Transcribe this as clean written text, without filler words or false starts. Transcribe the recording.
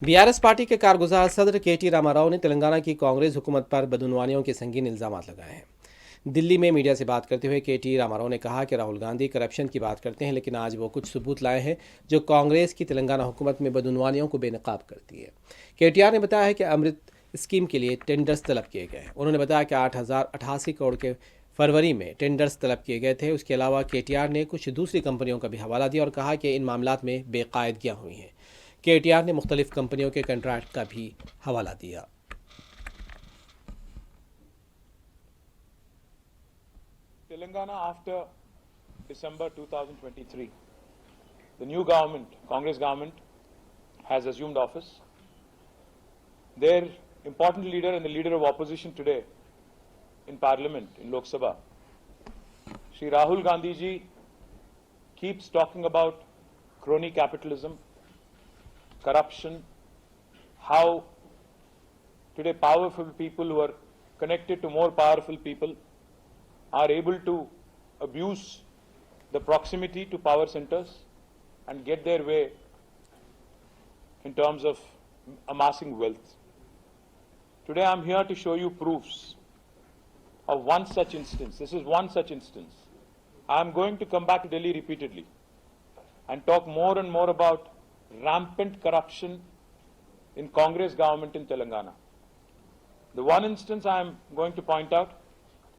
BRS party के कारगुजार सदर केटी रामाराव ने तेलंगाना की कांग्रेस हुकूमत पर बदउनवानियों के संगीन इल्जाम लगाए हैं। दिल्ली में मीडिया से बात करते हुए केटी रामाराव ने कहा कि राहुल गांधी करप्शन की बात करते हैं, लेकिन आज वो कुछ सबूत लाए हैं जो कांग्रेस की तेलंगाना हुकूमत में बदउनवानियों को बेनकाब करती है। केटीआर ने बताया है कि अमृत स्कीम के लिए टेंडर्स तलब किए गए हैं। उन्होंने बताया कि 8,088 करोड़ के फरवरी में टेंडर्स तलब किए गए थे। उसके अलावा केटीआर ने कुछ दूसरी कंपनियों का भी हवाला दिया और कहा कि इन मामलात में बेकायदगियाँ हुई हैं। केटीआर ने मुख्तलिफ कंपनियों के कंट्रैक्ट का भी हवाला दिया। Telangana after December 2023, the new government, Congress government, has assumed office. Their important leader and the leader of opposition today in Parliament, in Lok Sabha, Shri Rahul Gandhi ji, keeps talking about crony capitalism, corruption, how today powerful people who are connected to more powerful people are able to abuse the proximity to power centers and get their way in terms of amassing wealth. Today I'm here to show you proofs of one such instance. This is one such instance. I'm going to come back to Delhi repeatedly and talk more and more about rampant corruption in Congress government in Telangana. The one instance I'm going to point out